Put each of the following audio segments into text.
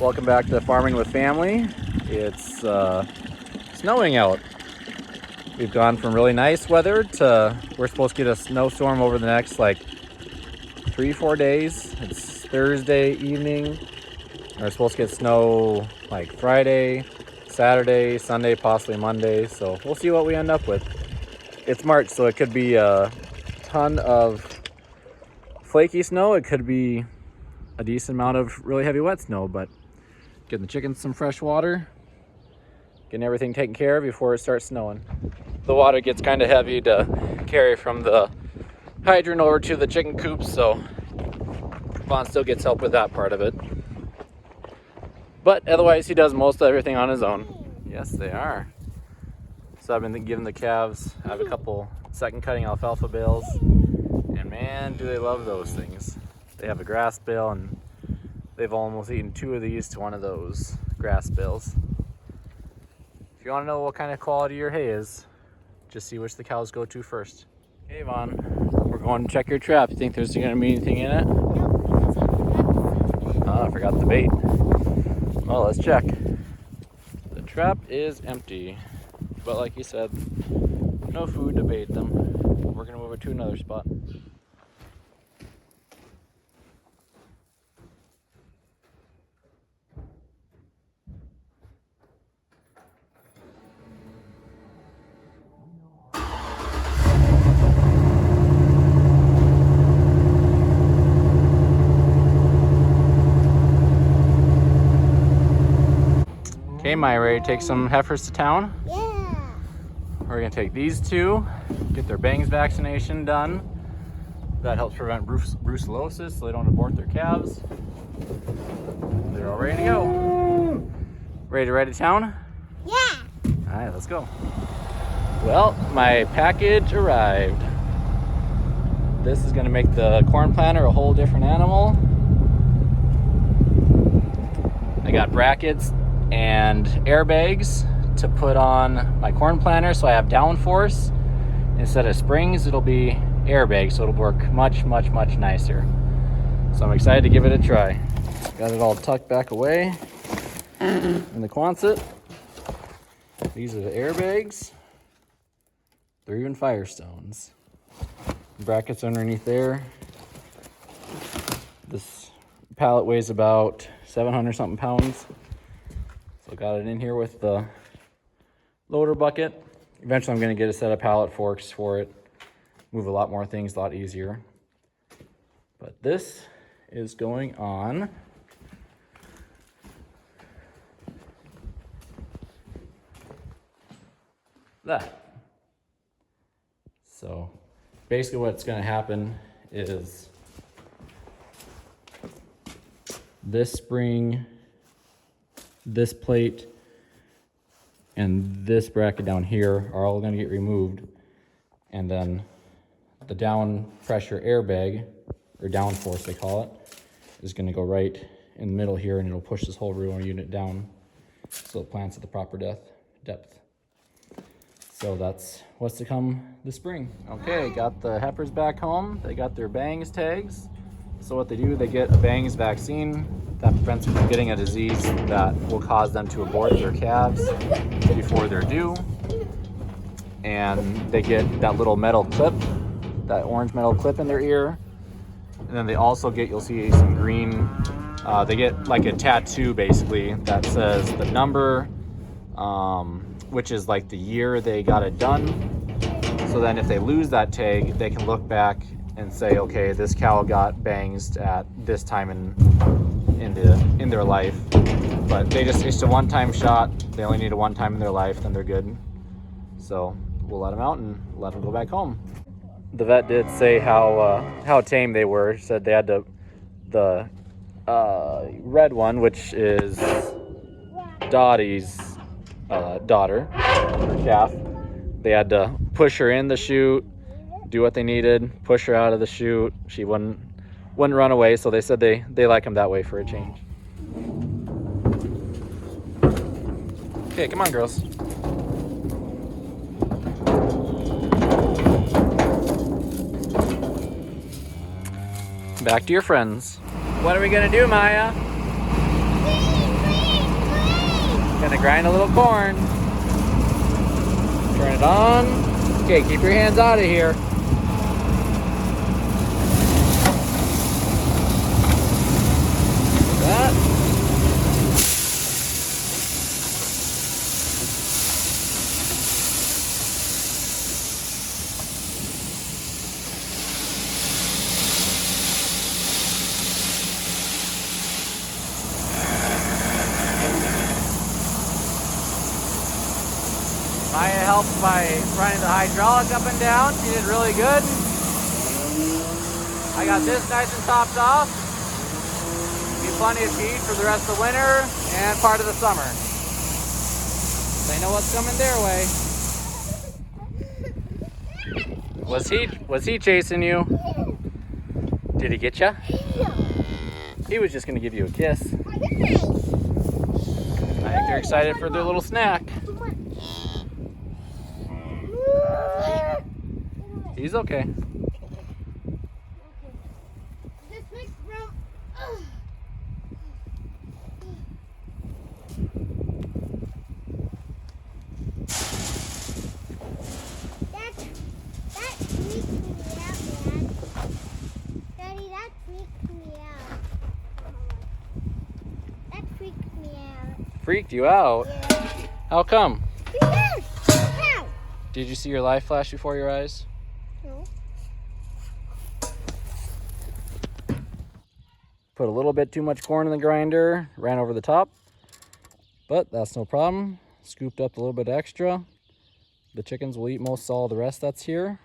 Welcome back to Farming with Family. It's snowing out. We've gone from really nice weather to we're supposed to get a snowstorm over the next like 3-4 days. It's Thursday evening. We're supposed to get snow like Friday, Saturday, Sunday, possibly Monday. So we'll see what we end up with. It's March, so it could be a ton of flaky snow. It could be a decent amount of really heavy wet snow, but getting the chickens some fresh water, getting everything taken care of before it starts snowing. The water gets kind of heavy to carry from the hydrant over to the chicken coops, so Vaughn still gets help with that part of it. But otherwise, he does most of everything on his own. Yes, they are. So I've been giving the calves, I have a couple second cutting alfalfa bales, and man, do they love those things. They have a grass bale, and they've almost eaten 2 of these to 1 of those grass bales. If you want to know what kind of quality your hay is, just see which the cows go to first. Hey Vaughn, we're going to check your trap. You think there's going to be anything in it? Oh, I forgot the bait. Well, let's check. The trap is empty, but like you said, no food to bait them. We're going to move it to another spot. Okay, Maya, ready to take some heifers to town? Yeah. We're gonna take these 2, get their bangs vaccination done. That helps prevent brucellosis so they don't abort their calves. They're all ready to go. Ready to ride to town? Yeah. All right, let's go. Well, my package arrived. This is gonna make the corn planter a whole different animal. I got brackets and airbags to put on my corn planter so I have downforce. Instead of springs, it'll be airbags, so it'll work much nicer. So I'm excited to give it a try. Got it all tucked back away in the Quonset. These are the airbags. They're even Firestones. Brackets underneath there. This pallet weighs about 700 something pounds. So got it in here with the loader bucket. Eventually I'm going to get a set of pallet forks for it. Move a lot more things, a lot easier. But this is going on that. So basically what's going to happen is this spring, this plate, and this bracket down here are all going to get removed, and then the down pressure airbag, or downforce they call it, is going to go right in the middle here, and it'll push this whole rower unit down so it plants at the proper depth. So that's what's to come this spring. Okay, got the heifers back home. They got their bangs tags. So what they do, they get a bangs vaccine that prevents them from getting a disease that will cause them to abort their calves before they're due. And they get that little metal clip, that orange metal clip in their ear. And then they also get, you'll see some green, they get like a tattoo basically that says the number, which is like the year they got it done. So then if they lose that tag, they can look back and say, okay, this cow got bangs at this time in their life. But it's a one-time shot. They only need a one time in their life, then they're good. So we'll let them out and let them go back home. The vet did say how tame they were. He said they had the red one, which is Dottie's daughter, her calf. They had to push her in the chute, do what they needed, push her out of the chute. She wouldn't run away, so they said they like them that way for a change. Okay, come on, girls. Back to your friends. What are we gonna do, Maya? Gonna grind a little corn. Turn it on. Okay, keep your hands out of here. That. Maya helped by running the hydraulic up and down. She did really good. I got this nice and topped off. Be plenty of feed for the rest of the winter and part of the summer. They know what's coming their way. Was he chasing you? Did he get you? He was just gonna give you a kiss. I think they're excited for their little snack. He's okay. Freaked you out? Yeah. How come? Did you see your life flash before your eyes? No. Put a little bit too much corn in the grinder, ran over the top, but that's no problem. Scooped up a little bit extra. The chickens will eat most all the rest that's here.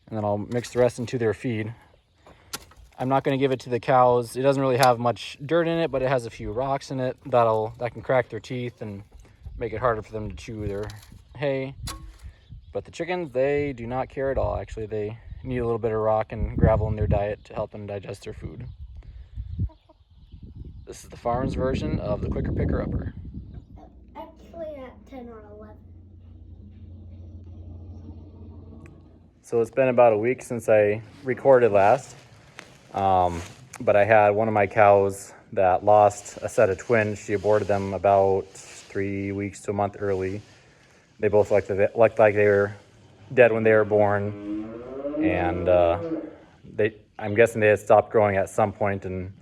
And then I'll mix the rest into their feed. I'm not going to give it to the cows. It doesn't really have much dirt in it, but it has a few rocks in it that can crack their teeth and make it harder for them to chew their hay. But the chickens, they do not care at all. Actually, they need a little bit of rock and gravel in their diet to help them digest their food. This is the farm's version of the Quicker Picker Upper. Actually at 10 or 11. So it's been about a week since I recorded last. But I had one of my cows that lost a set of twins. She aborted them about 3 weeks to a month early. They both looked like they were dead when they were born. And I'm guessing they had stopped growing at some point, and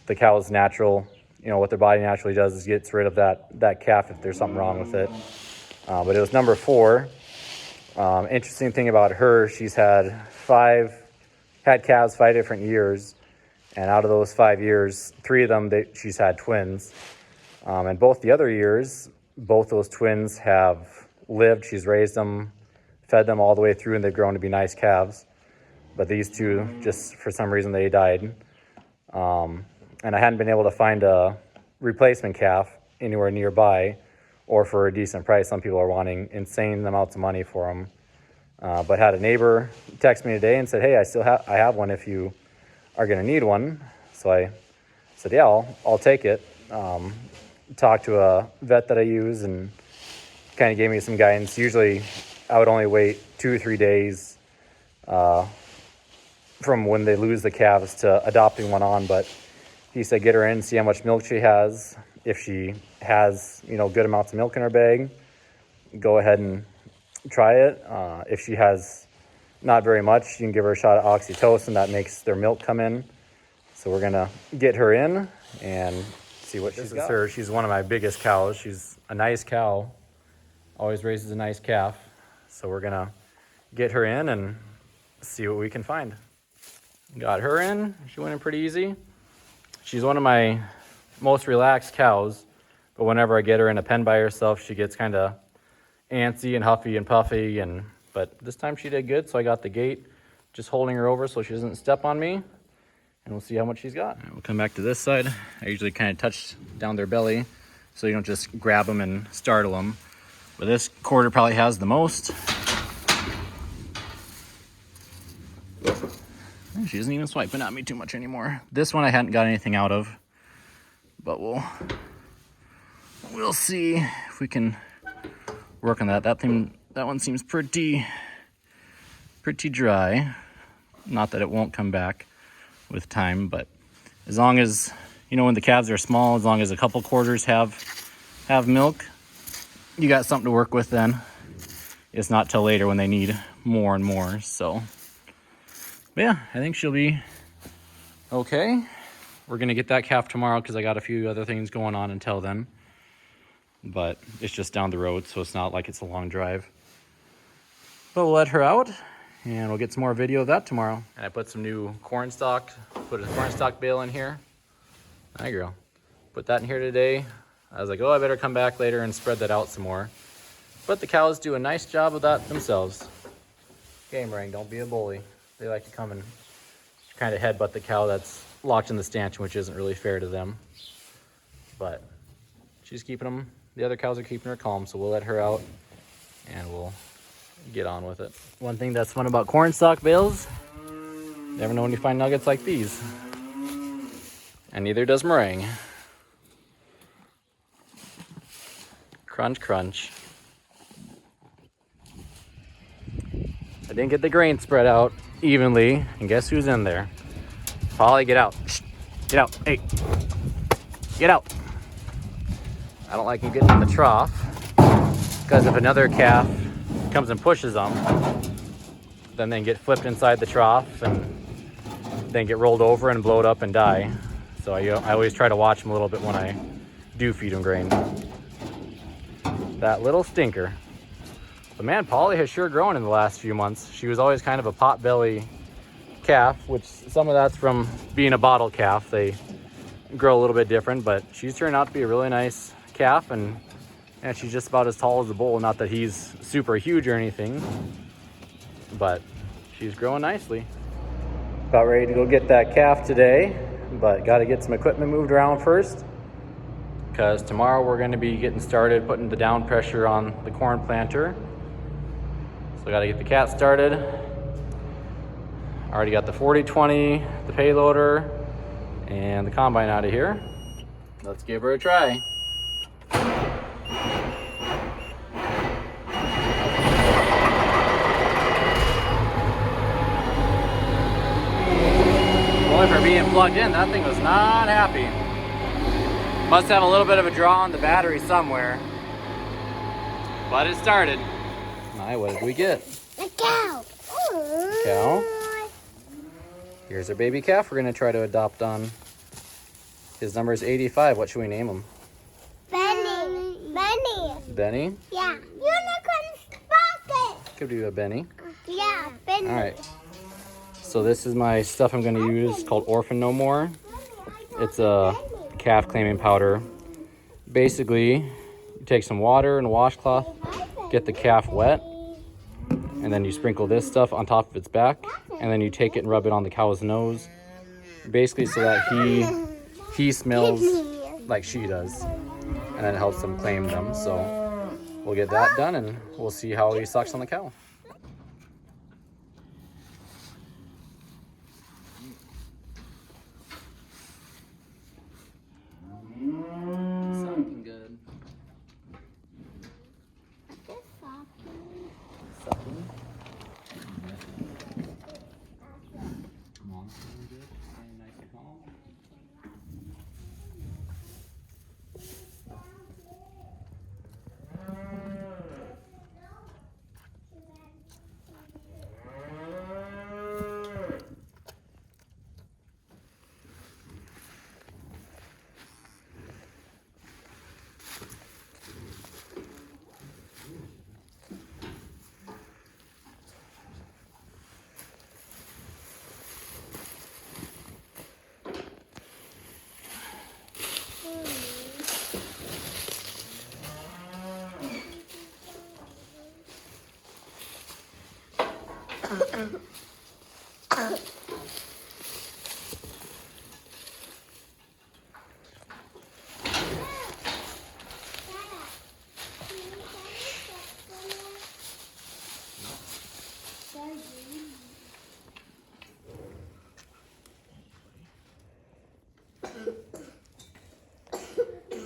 the cow's natural, what their body naturally does is gets rid of that calf if there's something wrong with it. But it was number 4. Interesting thing about her, she's had calves 5 different years, and out of those 5 years, 3 of them she's had twins. And both the other years, both those twins have lived. She's raised them, fed them all the way through, and they've grown to be nice calves. But these 2, just for some reason, they died. And I hadn't been able to find a replacement calf anywhere nearby or for a decent price. Some people are wanting insane amounts of money for them. But had a neighbor text me today and said, hey, I have one if you are going to need one. So I said, yeah, I'll take it. Talked to a vet that I use and kind of gave me some guidance. Usually I would only wait 2 or 3 days from when they lose the calves to adopting one on. But he said, get her in, see how much milk she has. If she has, good amounts of milk in her bag, go ahead and try it. If she has not very much, you can give her a shot of oxytocin. That makes their milk come in. So we're gonna get her in and see what she's got. Her. She's one of my biggest cows. She's a nice cow. Always raises a nice calf. So we're gonna get her in and see what we can find. Got her in. She went in pretty easy. She's one of my most relaxed cows, but whenever I get her in a pen by herself, she gets kind of antsy and huffy and puffy, but this time she did good. So I got the gate just holding her over so she doesn't step on me, and we'll see how much she's got. We'll come back to this side. I usually kind of touch down their belly so you don't just grab them and startle them, but this quarter probably has the most. She isn't even swiping at me too much anymore. This one I hadn't got anything out of, but we'll see if we can work on that. That one seems pretty dry. Not that it won't come back with time, but as long as, when the calves are small, as long as a couple quarters have have milk, you got something to work with then. It's not till later when they need more and more. So, but yeah, I think she'll be okay. We're gonna get that calf tomorrow because I got a few other things going on until then. But it's just down the road, so it's not like it's a long drive. But we'll let her out and we'll get some more video of that tomorrow. And I put some new corn stalk, put a corn stalk bale in here. Hi, girl. Put that in here today. I was like, oh, I better come back later and spread that out some more. But the cows do a nice job of that themselves. Game ring, don't be a bully. They like to come and kind of headbutt the cow that's locked in the stanchion, which isn't really fair to them. But she's keeping them, the other cows are keeping her calm, so we'll let her out and we'll get on with it. One thing that's fun about corn stalk bales, never know when you find nuggets like these. And neither does meringue. Crunch, crunch. I didn't get the grain spread out evenly, and guess who's in there? Polly, get out. Shh. Get out. Hey. Get out. I don't like you getting in the trough, because if another calf comes and pushes them, then they get flipped inside the trough and then get rolled over and blowed up and die. So I always try to watch them a little bit when I do feed them grain. That little stinker. But man, Polly has sure grown in the last few months. She was always kind of a potbelly calf, which some of that's from being a bottle calf. They grow a little bit different, but she's turned out to be a really nice calf, and she's just about as tall as the bull. Not that he's super huge or anything, but she's growing nicely. About ready to go get that calf today, but got to get some equipment moved around first, because tomorrow we're going to be getting started putting the down pressure on the corn planter. So got to get the cat started. Already got the 40-20, the payloader, and the combine out of here. Let's give her a try. Boy, for being plugged in, that thing was not happy. Must have a little bit of a draw on the battery somewhere. But it started. Hi, what did we get? A cow. Cow. Here's our baby calf we're going to try to adopt on. His number is 85. What should we name him? Benny. Benny. Benny? Yeah. Unicorn sprocket. Could be a Benny. Yeah, Benny. All right. So this is my stuff I'm going to use. It's called Orphan No More. It's a calf claiming powder. Basically, you take some water and a washcloth, get the calf wet, and then you sprinkle this stuff on top of its back, and then you take it and rub it on the cow's nose, basically so that he smells like she does, and then it helps them claim them. So we'll get that done and we'll see how he sucks on the cow. Sucking good. Sucking. Come on, good. Stay nice and calm.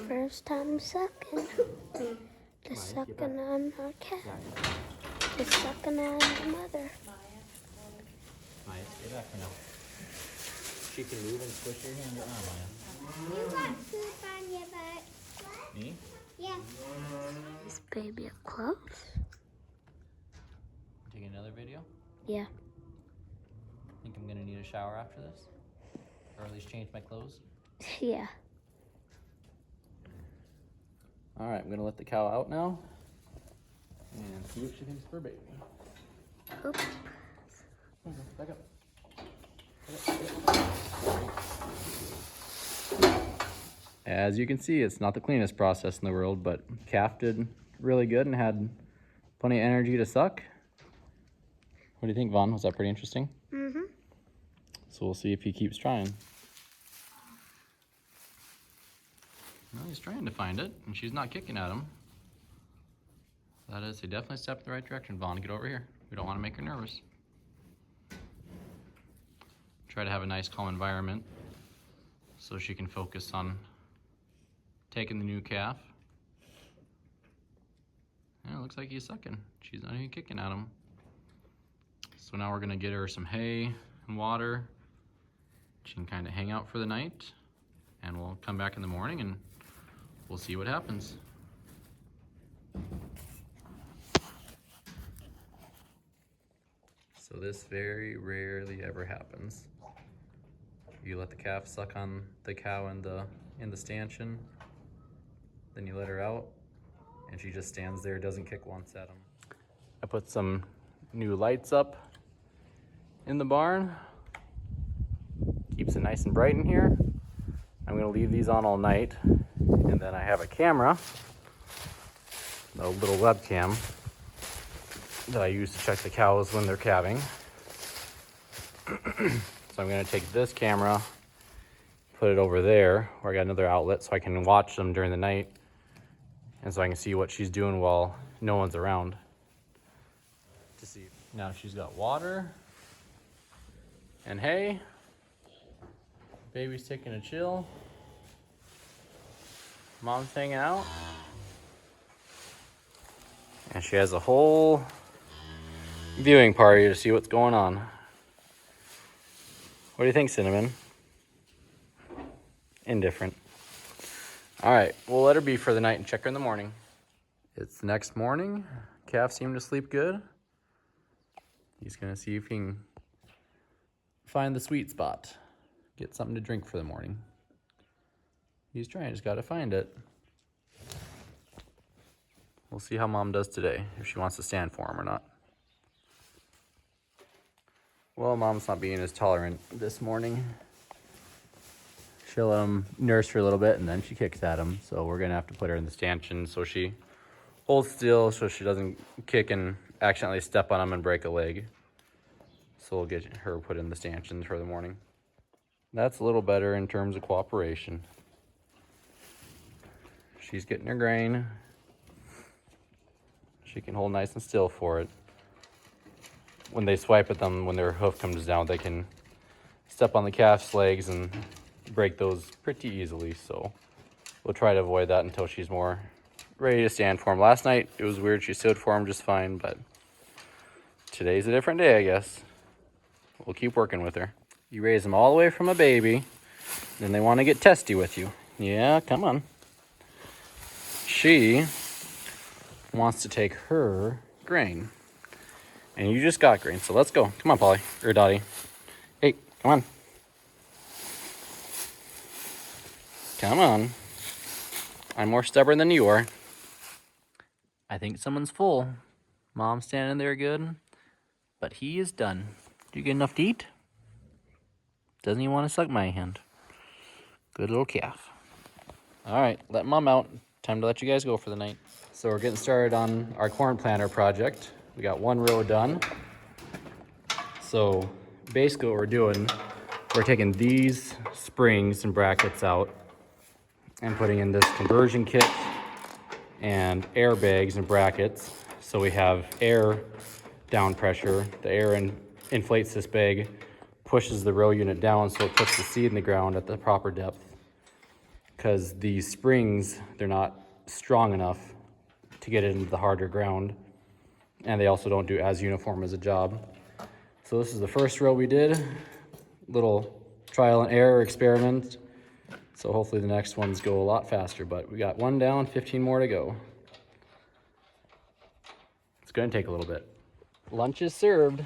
First time sucking. The sucking on our cat. The sucking on the mother. Nice, get back for now. She can move and squish your hand or arm on You got poop on your butt. you. Me? This baby up close. Taking another video? Yeah. Think I'm gonna need a shower after this? Or at least change my clothes? Yeah. All right, I'm gonna let the cow out now and see what she thinks of her baby. Oops. Back up. As you can see, it's not the cleanest process in the world, but calf did really good and had plenty of energy to suck. What do you think, Vaughn? Was that pretty interesting? Mm-hmm. So we'll see if he keeps trying. Well, he's trying to find it, and she's not kicking at him. That is a definitely step in the right direction. Vaughn, get over here. We don't want to make her nervous. Try to have a nice, calm environment so she can focus on taking the new calf. Yeah, it looks like he's sucking. She's not even kicking at him. So now we're gonna get her some hay and water. She can kind of hang out for the night, and we'll come back in the morning and we'll see what happens. So this very rarely ever happens. You let the calf suck on the cow in the stanchion, then you let her out, and she just stands there, doesn't kick once at him. I put some new lights up in the barn. Keeps it nice and bright in here. I'm gonna leave these on all night, and then I have a camera, a little webcam that I use to check the cows when they're calving. So I'm gonna take this camera, put it over there where I got another outlet so I can watch them during the night, and so I can see what she's doing while no one's around. To see. Now she's got water and hay. Baby's taking a chill. Mom's hanging out. And she has a whole viewing party to see what's going on. What do you think, Cinnamon? Indifferent. All right, we'll let her be for the night and check her in the morning. It's the next morning. Calf seemed to sleep good. He's gonna see if he can find the sweet spot. Get something to drink for the morning. He's trying, just gotta find it. We'll see how Mom does today, if she wants to stand for him or not. Well, Mom's not being as tolerant this morning. She'll let him nurse for a little bit and then she kicks at him. So we're gonna have to put her in the stanchion so she holds still so she doesn't kick and accidentally step on him and break a leg. So we'll get her put in the stanchions for the morning. That's a little better in terms of cooperation. She's getting her grain. She can hold nice and still for it. When they swipe at them, when their hoof comes down, they can step on the calf's legs and break those pretty easily. So we'll try to avoid that until she's more ready to stand for him. Last night, it was weird. She stood for him just fine, but today's a different day, I guess. We'll keep working with her. You raise them all the way from a baby, then they want to get testy with you. Yeah, come on. She wants to take her grain. And you just got grain, so let's go. Come on, Polly, or Dottie. Hey, come on. Come on. I'm more stubborn than you are. I think someone's full. Mom's standing there good, but he is done. Did you get enough to eat? Doesn't even want to suck my hand. Good little calf. All right, let Mom out. Time to let you guys go for the night. So we're getting started on our corn planter project. We got one row done. So basically what we're doing, we're taking these springs and brackets out and putting in this conversion kit and air bags and brackets. So we have air down pressure. The air inflates this bag, pushes the row unit down so it puts the seed in the ground at the proper depth. Because these springs, they're not strong enough to get it into the harder ground. And they also don't do as uniform as a job. So this is the first row we did. Little trial and error experiment. So hopefully the next ones go a lot faster, but we got 1 down, 15 more to go. It's gonna take a little bit. Lunch is served.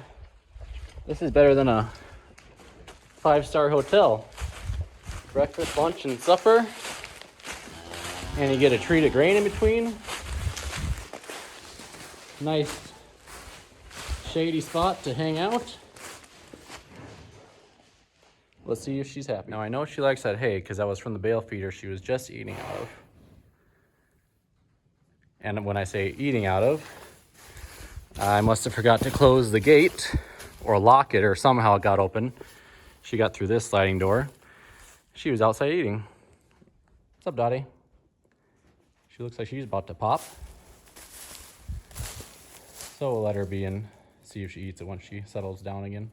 This is better than a 5-star hotel. Breakfast, lunch, and supper. And you get a treat of grain in between. Nice shady spot to hang out. Let's see if she's happy. Now I know she likes that hay because that was from the bale feeder she was just eating out of. And when I say eating out of, I must have forgot to close the gate or lock it, or somehow it got open. She got through this sliding door. She was outside eating. What's up, Dottie? She looks like she's about to pop. So we'll let her be and see if she eats it once she settles down again.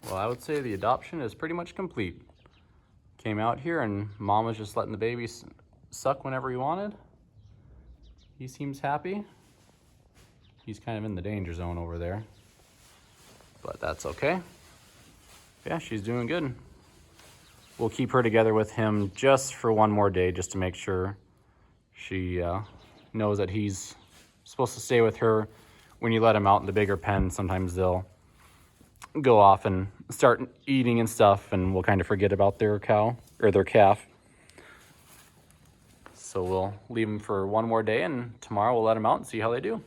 Well, I would say the adoption is pretty much complete. Came out here and Mom was just letting the baby suck whenever he wanted. He seems happy. He's kind of in the danger zone over there, but that's okay. Yeah, she's doing good. We'll keep her together with him just for 1 more day, just to make sure she knows that he's supposed to stay with her. When you let him out in the bigger pen, sometimes they'll go off and start eating and stuff, and we'll kind of forget about their cow or their calf. So we'll leave them for 1 more day, and tomorrow we'll let them out and see how they do.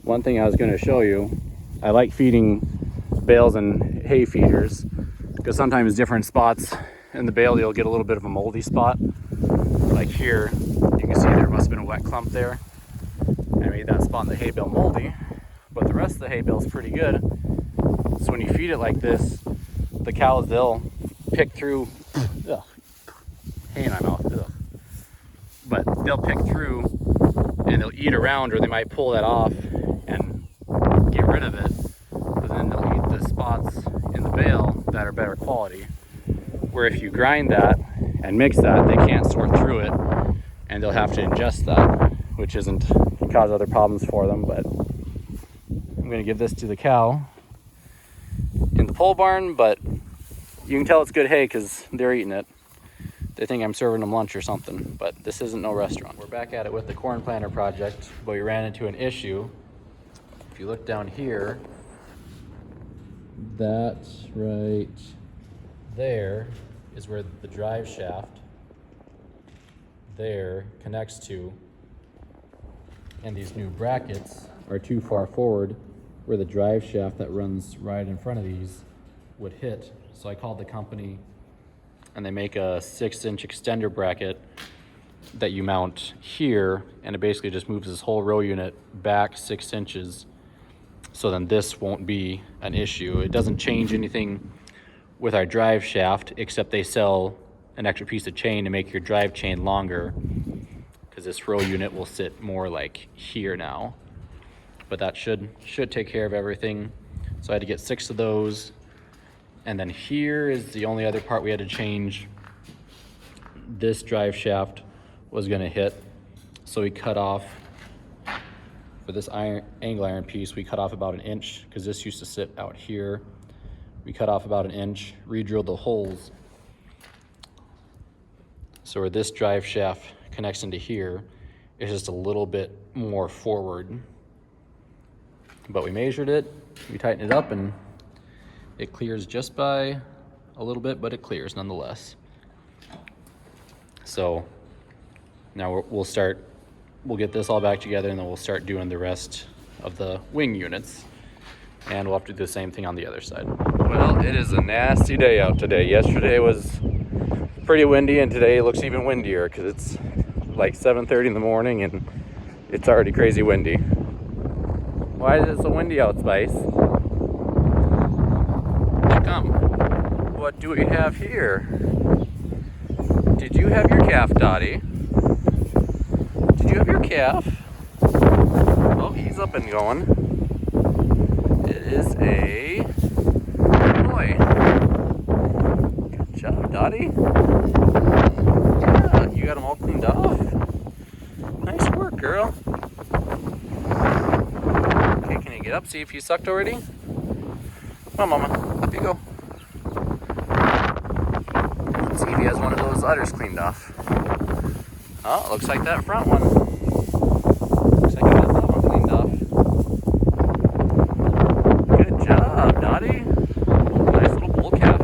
One thing I was going to show you, I like feeding bales and hay feeders because sometimes different spots in the bale you'll get a little bit of a moldy spot. Like here, you can see there must have been a wet clump there. I made that spot in the hay bale moldy, but the rest of the hay bale is pretty good. So when you feed it like this, the cows, they'll pick through, ugh, hay in my mouth, ugh. But they'll pick through and they'll eat around, or they might pull that off and get rid of it. But then they'll eat the spots in the bale that are better quality. Where if you grind that and mix that, they can't sort through it and they'll have to ingest that, which can cause other problems for them. But I'm gonna give this to the cow in the pole barn, but you can tell it's good hay because they're eating it. They think I'm serving them lunch or something, but this isn't no restaurant. We're back at it with the corn planter project, but we ran into an issue. If you look down here, that right there is where the drive shaft there connects to, and these new brackets are too far forward where the drive shaft that runs right in front of these would hit. So I called the company and they make a 6-inch extender bracket that you mount here, and it basically just moves this whole row unit back 6 inches. So then this won't be an issue. It doesn't change anything with our drive shaft, except they sell an extra piece of chain to make your drive chain longer, because this row unit will sit more like here now. But that should take care of everything. So I had to get 6 of those. And then here is the only other part we had to change. This drive shaft was gonna hit. So we cut off, for this angle iron piece, we cut off about 1 inch, because this used to sit out here. We cut off about 1 inch, re-drilled the holes. So where this drive shaft connects into here is just a little bit more forward. But we measured it, we tightened it up, and it clears just by a little bit, but it clears nonetheless. So now we'll get this all back together, and then we'll start doing the rest of the wing units. And we'll have to do the same thing on the other side. Well, it is a nasty day out today. Yesterday was pretty windy, and today looks even windier because it's like 7:30 in the morning and it's already crazy windy. Why is it so windy out, Spice? Come. What do we have here? Did you have your calf, Dottie? Did you have your calf? Oh, he's up and going. It is a boy. Good job, Dottie. Yeah, you got them all cleaned off. Nice work, girl. Okay, can you get up, see if you sucked already? Come on, Mama. Up you go. those udders cleaned off. Oh, looks like that front one. Looks like I got that one cleaned off. Good job, Dottie. Nice little bull calf.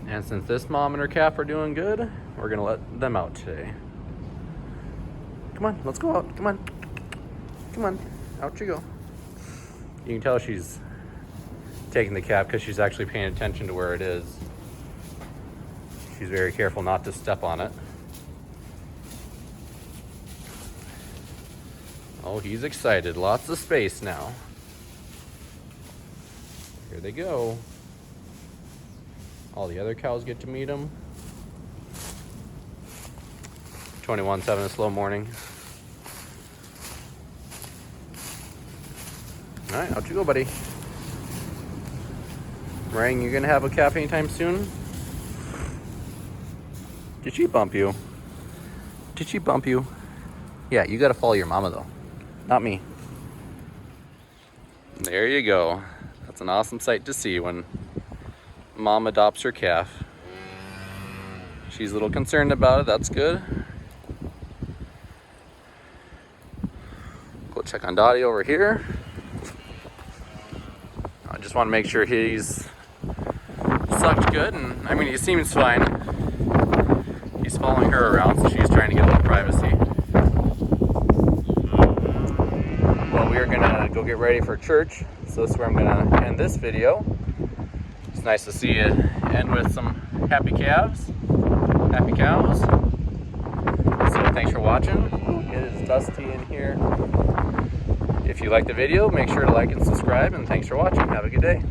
And since this mom and her calf are doing good, we're gonna let them out today. Come on, let's go out. Come on. Come on, out you go. You can tell she's taking the calf because she's actually paying attention to where it is. She's very careful not to step on it. Oh, he's excited. Lots of space now. Here they go. All the other cows get to meet him. 21's having a slow morning. All right, out you go, buddy. Rang, you gonna have a calf anytime soon? Did she bump you? Did she bump you? Yeah, you gotta follow your mama though, not me. There you go. That's an awesome sight to see when mom adopts her calf. She's a little concerned about it, that's good. Go check on Dottie over here. I just want to make sure he's sucked good, and I mean, he seems fine. He's following her around, so she's trying to get a little privacy. Well, we are gonna go get ready for church, so this is where I'm gonna end this video. It's nice to see it end with some happy calves, happy cows. So thanks for watching. It is dusty in here. If you like the video, make sure to like and subscribe, and thanks for watching. Have a good day.